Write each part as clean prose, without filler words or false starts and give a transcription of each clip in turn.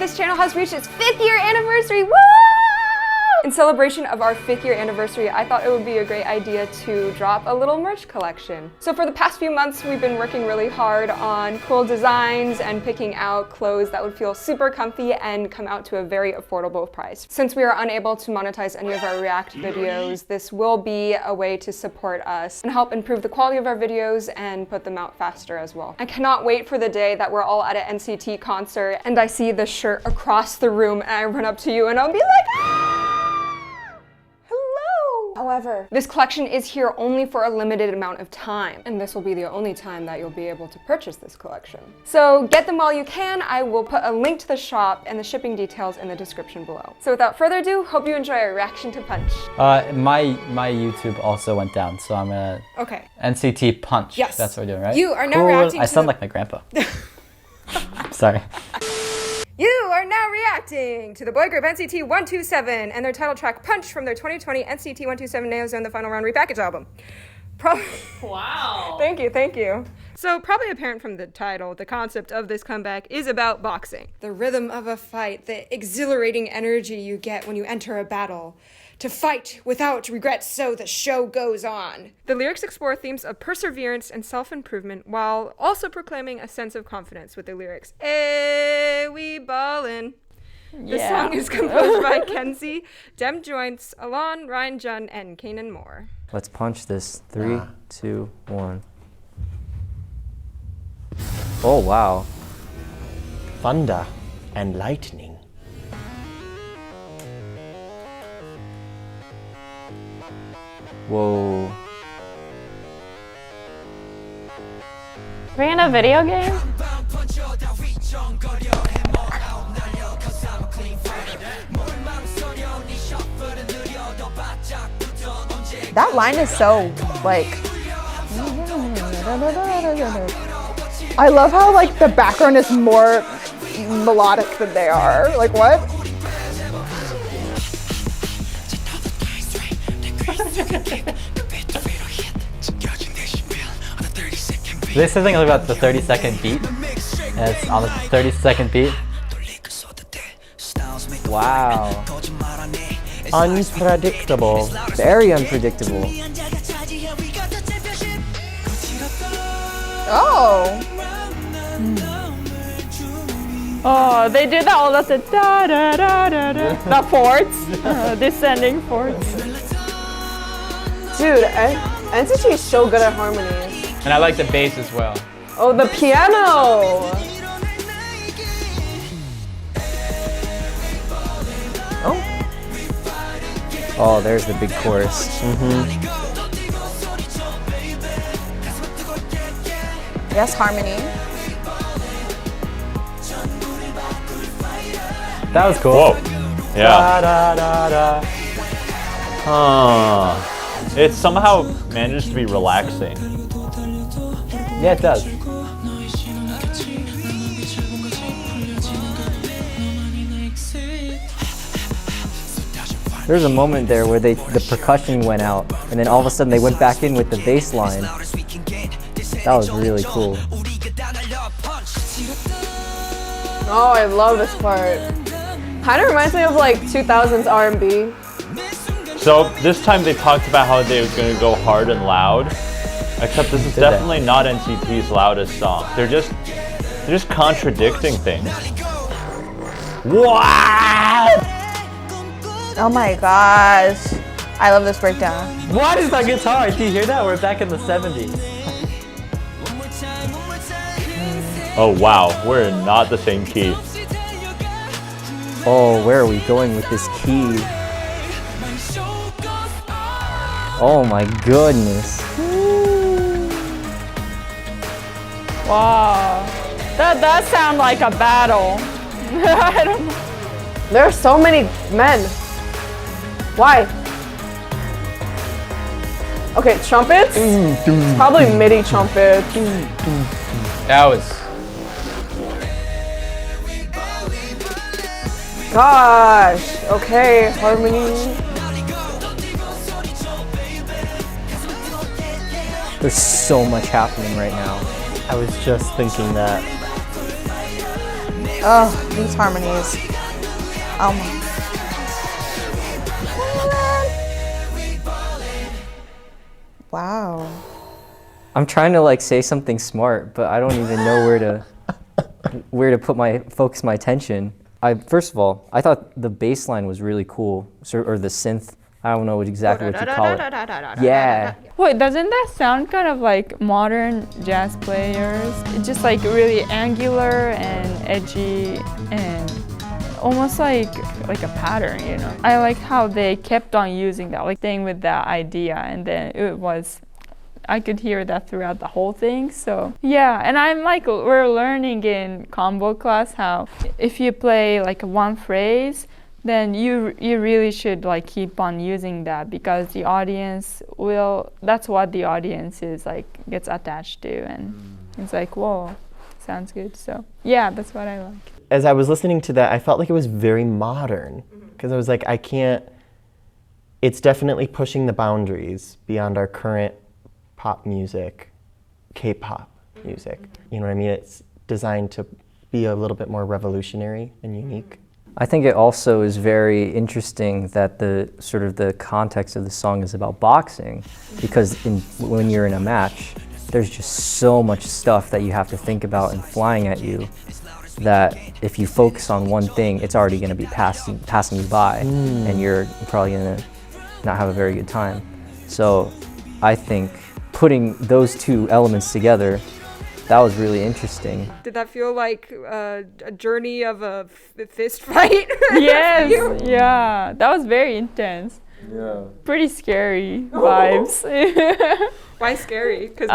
this channel has reached its 5th year anniversary. Woo! In celebration of our 5th year anniversary, I thought it would be a great idea to drop a little merch collection. So for the past few months, we've been working really hard on cool designs and picking out clothes that would feel super comfy and come out to a very affordable price. Since we are unable to monetize any of our React videos, this will be a way to support us and help improve the quality of our videos and put them out faster as well. I cannot wait for the day that we're all at an NCT concert and I see the shirt across the room and I run up to you and I'll be like, ah! However, this collection is here only for a limited amount of time, and this will be the only time that you'll be able to purchase this collection. So get them while you can. I will put a link to the shop and the shipping details in the description below. So without further ado, hope you enjoy our reaction to Punch. My YouTube also went down, so I'm gonna NCT Punch. Yes. That's what we're doing, right? You are now reacting I sound like my grandpa. Sorry. You are now reacting to the boy group NCT 127 and their title track Punch from their 2020 NCT 127 Neozone The Final Round repackage album. Wow. Thank you. So probably apparent from the title, the concept of this comeback is about boxing. The rhythm of a fight, the exhilarating energy you get when you enter a battle. To fight without regret so the show goes on. The lyrics explore themes of perseverance and self-improvement while also proclaiming a sense of confidence with the lyrics. Hey, we ballin'. The song is composed by Kenzie, Dem Joints, Alon, Ryan Jun, and Kanan Moore. Let's punch this. 3, 2, 1. Oh, wow. Thunder and lightning. Whoa. Are we in a video game? That line is so, like... I love how, like, the background is more melodic than they are. Like, what? They say something about the 30-second beat. And it's on the 30-second beat. Wow. Unpredictable. Very unpredictable. Oh. Oh, they do that all the da da da da da. The chords, descending chords. Dude, NCT is so good at harmonies. And I like the bass as well. Oh, the piano! Oh, there's the big chorus. Yes, harmony. That was cool. Whoa. Yeah. Da, da, da, da. It somehow manages to be relaxing. Yeah, it does. There's a moment there where the percussion went out, and then all of a sudden they went back in with the bass line. That was really cool. Oh, I love this part. Kind of reminds me of like 2000s R&B. So this time they talked about how they were going to go hard and loud, except this is definitely not NCT's loudest song. They're just contradicting things. What? Oh my gosh. I love this breakdown. What is that guitar? Do you hear that? We're back in the 70s. Oh wow, we're in not the same key. Oh, where are we going with this key? Oh my goodness. Wow, that does sound like a battle. I don't know. There are so many men. Why? Okay, trumpets? It's probably MIDI trumpets. That was... Gosh. Okay, harmony. There's so much happening right now. I was just thinking that. Oh, these harmonies. Oh my. Wow. I'm trying to like say something smart, but I don't even know where to focus my attention. First of all, I thought the bass line was really cool, or the synth. I don't know exactly what you call it. Yeah. Wait, doesn't that sound kind of like modern jazz players? It's just like really angular and edgy and almost like a pattern, you know? I like how they kept on using that, like staying with that idea, and then I could hear that throughout the whole thing. So yeah, and I'm like, we're learning in combo class how if you play like one phrase, then you really should like keep on using that, because the audience that's what the audience is like, gets attached to, and it's like, whoa, sounds good. So yeah, that's what I like. As I was listening to that, I felt like it was very modern, because I was like, it's definitely pushing the boundaries beyond our current pop music, K-pop music. You know what I mean? It's designed to be a little bit more revolutionary and unique. I think it also is very interesting that the context of the song is about boxing, because when you're in a match, there's just so much stuff that you have to think about and flying at you, that if you focus on one thing, it's already going to be passing you by, and you're probably going to not have a very good time. So I think putting those two elements together, that was really interesting. Did that feel like a journey of a fist fight? Yes, yeah, that was very intense. Yeah. Pretty scary vibes. Why scary? Because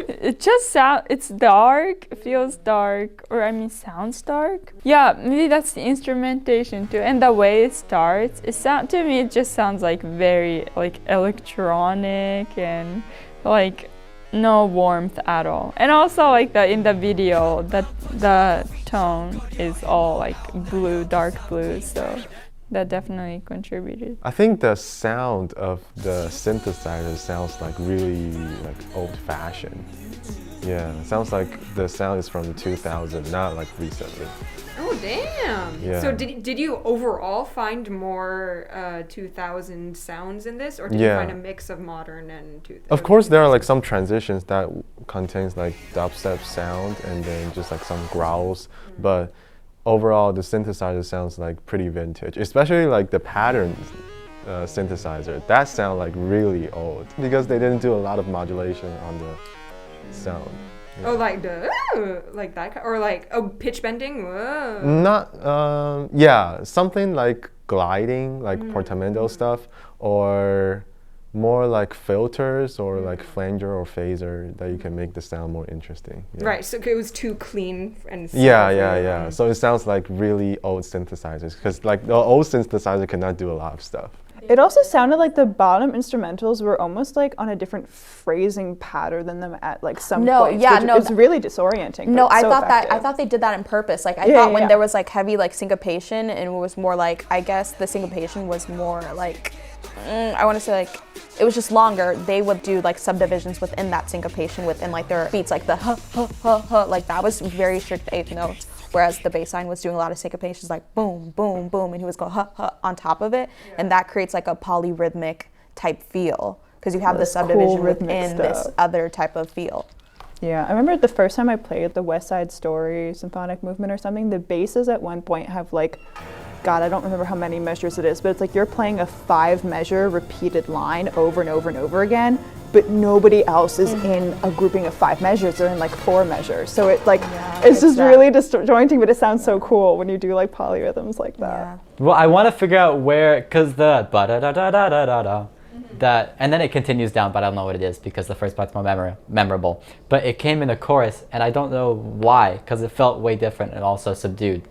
it just it's dark, it feels dark, or I mean sounds dark. Yeah, maybe that's the instrumentation too, and the way it starts. To me it just sounds like very like electronic and like no warmth at all. And also like in the video, the tone is all like blue, dark blue, so that definitely contributed. I think the sound of the synthesizer sounds like really like old-fashioned. Yeah, it sounds like the sound is from 2000, not like recently. Oh damn! Yeah. So did you overall find more 2000 sounds in this, or did you find a mix of modern and 2000? Of course, there are like some transitions that contains like dubstep sound and then just like some growls, but overall the synthesizer sounds like pretty vintage, especially like the pattern synthesizer. That sound like really old because they didn't do a lot of modulation on the sound. Yeah. Oh, like like that, or like pitch bending. Whoa. Not yeah, something like gliding, like portamento stuff, or more like filters or like flanger or phaser that you can make the sound more interesting. Yeah. Right, so it was too clean and yeah. So it sounds like really old synthesizers, because like the old synthesizer cannot do a lot of stuff. It also sounded like the bottom instrumentals were almost like on a different phrasing pattern than them at like some points. It's really disorienting. No, I so thought effective. I thought they did that on purpose. Like I thought when there was like heavy like syncopation, and it was more like, I guess the syncopation was more like I want to say like it was just longer. They would do like subdivisions within that syncopation within like their beats, like the huh huh huh huh, like that was very strict eighth notes. Whereas the bass line was doing a lot of syncopations, like boom, boom, boom, and he was going huh, huh on top of it, and that creates like a polyrhythmic type feel, because you have the subdivision within this other type of feel. Yeah, I remember the first time I played the West Side Story Symphonic Movement or something, the basses at one point have like, God, I don't remember how many measures it is, but it's like you're playing a 5-measure repeated line over and over and over again, but nobody else is in a grouping of 5 measures. They're in like 4 measures. So it like, it's just really disjointing, but it sounds so cool when you do like polyrhythms like that. Yeah. Well, I want to figure out where, because the ba-da-da-da-da-da-da-da, that, and then it continues down, but I don't know what it is because the first part's more memorable. But it came in the chorus, and I don't know why, because it felt way different and also subdued.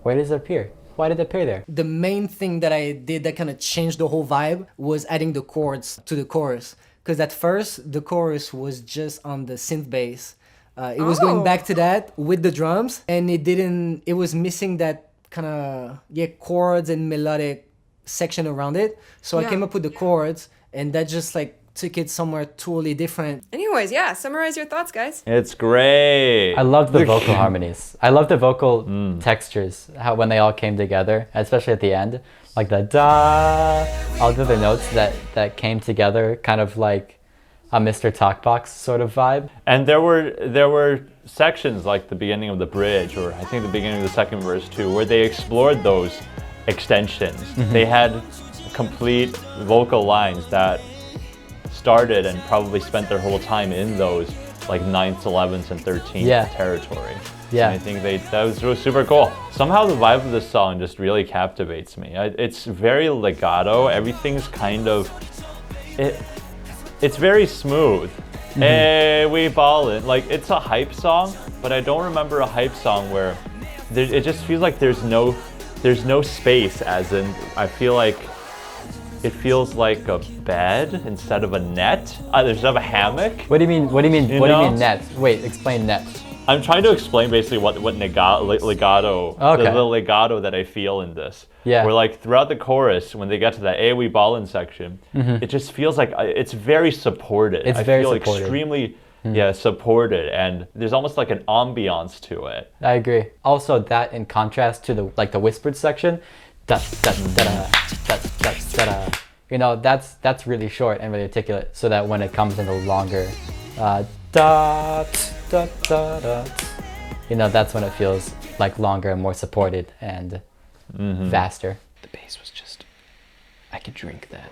Where does it appear? Why did it appear there? The main thing that I did that kind of changed the whole vibe was adding the chords to the chorus. Because at first, the chorus was just on the synth bass. It was going back to that with the drums, and it was missing that kind of, chords and melodic section around it. So I came up with the chords, and that just like took it somewhere totally different. Anyways, yeah, summarize your thoughts, guys. It's great. I love the vocal harmonies. I love the vocal textures, how when they all came together, especially at the end, like the da, all the other notes that came together, kind of like a Mr. Talkbox sort of vibe. And there were sections like the beginning of the bridge, or I think the beginning of the second verse too, where they explored those extensions. They had complete vocal lines that started and probably spent their whole time in those like 9th, 11th, and 13th territory. Yeah. And I think that was super cool. Somehow the vibe of this song just really captivates me. It's very legato. Everything's kind of, it's very smooth. Hey, we ballin'. Like, it's a hype song, but I don't remember a hype song where it just feels like there's no space, as in, I feel like it feels like a bed instead of a net. Instead of a hammock. What do you mean? What do you mean? What do you mean net? Wait, explain net. I'm trying to explain basically what legato, Okay. the legato that I feel in this. Yeah. Where like throughout the chorus, when they get to that AOE ballin' section, it just feels like it's very supported. It's I very feel supported. extremely supported, and there's almost like an ambiance to it. I agree. Also, that in contrast to the whispered section, da da da da da da da da. You know, that's really short and really articulate, so that when it comes in the longer da da da da, you know, that's when it feels like longer and more supported and vaster. The bass was just, I could drink that.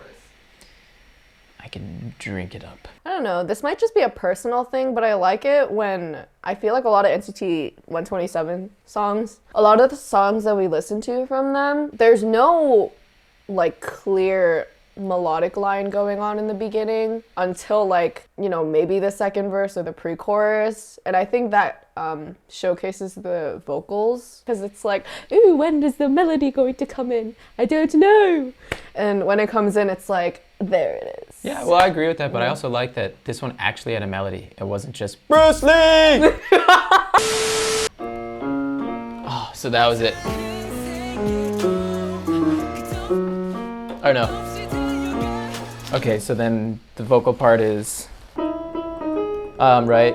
I can drink it up. I don't know, this might just be a personal thing, but I like it when I feel like a lot of NCT 127 songs, a lot of the songs that we listen to from them, there's no like clear melodic line going on in the beginning until like, you know, maybe the second verse or the pre-chorus. And I think that showcases the vocals, because it's like, ooh, when is the melody going to come in? I don't know. And when it comes in, it's like, there it is. Yeah, well, I agree with that, but I also like that this one actually had a melody. It wasn't just Bruce Lee! Oh, so that was it. Or no. Okay, so then the vocal part is, right?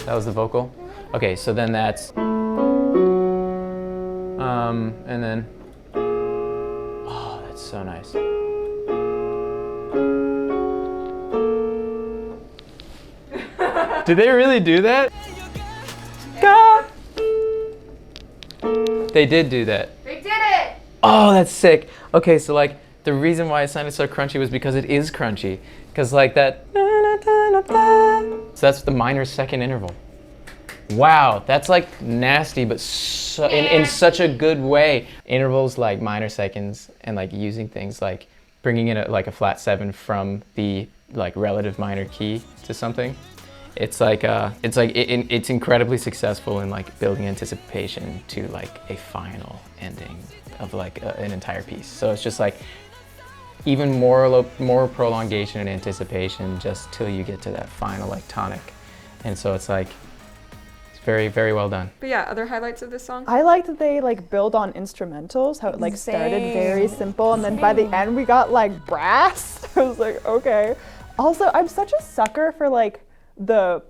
That was the vocal. Okay, so then that's, and then, oh, that's so nice. Did they really do that? They did do that. They did it! Oh, that's sick. Okay, so like the reason why it sounded so crunchy was because it is crunchy. Because like that, so that's the minor second interval. Wow, that's like nasty, but so, in such a good way. Intervals like minor seconds and like using things like bringing in like a flat 7 from the like relative minor key to something. It's incredibly successful in like building anticipation to like a final ending of like an entire piece. So it's just like even more prolongation and anticipation just till you get to that final like tonic. And so it's like, it's very, very well done. But yeah, other highlights of this song? I like that they like build on instrumentals, how it like started very simple and then by the end we got like brass. I was like, okay. Also, I'm such a sucker for like the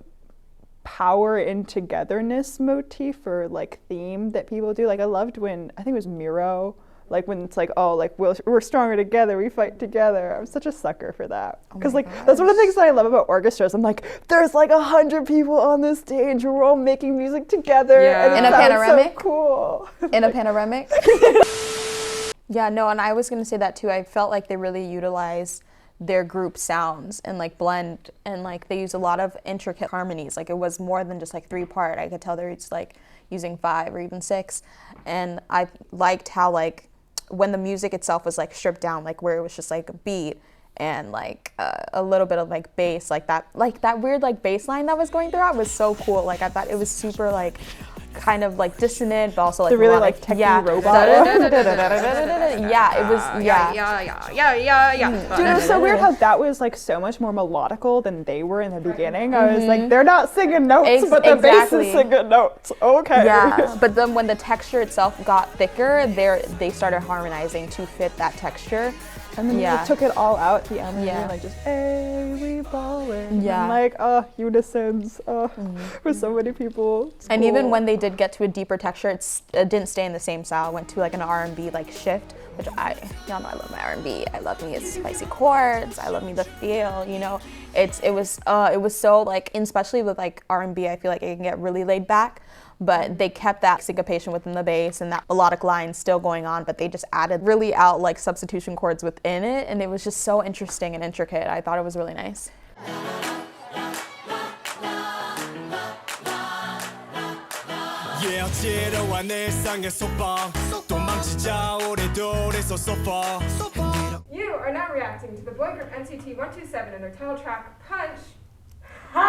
power in togetherness motif or like theme that people do. Like I loved when, I think it was Miro, like when it's like, oh, like we're stronger together, we fight together. I'm such a sucker for that. Because like, that's one of the things that I love about orchestras. I'm like, there's like 100 people on this stage and we're all making music together. Yeah. And In a panoramic? so cool. In a panoramic? Yeah, no, and I was gonna say that too. I felt like they really utilized their group sounds and like blend, and like they use a lot of intricate harmonies. Like it was more than just like 3-part. I could tell they're just like using 5 or even 6. And I liked how like when the music itself was like stripped down, like where it was just like a beat and like a little bit of like bass, like that weird like bass line that was going throughout was so cool. Like I thought it was super like kind of like dissonant, but also like The really melodic. like techie yeah. robot. Yeah, it was yeah. Dude, it was so weird how that was like so much more melodical than they were in the beginning. I was like, they're not singing notes, but the bass is singing notes. Okay. Yeah, but then when the texture itself got thicker, they started harmonizing to fit that texture. And then you Yeah. just took it all out at the end, and Yeah. you're like just, hey, we ballin'. Yeah. And like, unisons, for so many people. It's And even cool. when they did get to a deeper texture, it didn't stay in the same style. It went to like an R&B like shift, which y'all know I love my R&B. I love me its spicy chords. I love me the feel. You know, it was so like, especially with like R&B, I feel like it can get really laid back. But they kept that syncopation within the bass and that melodic line still going on, but they just added really out like substitution chords within it, and it was just so interesting and intricate. I thought it was really nice. You are now reacting to the boy group NCT 127 and their title track, Punch. Wow.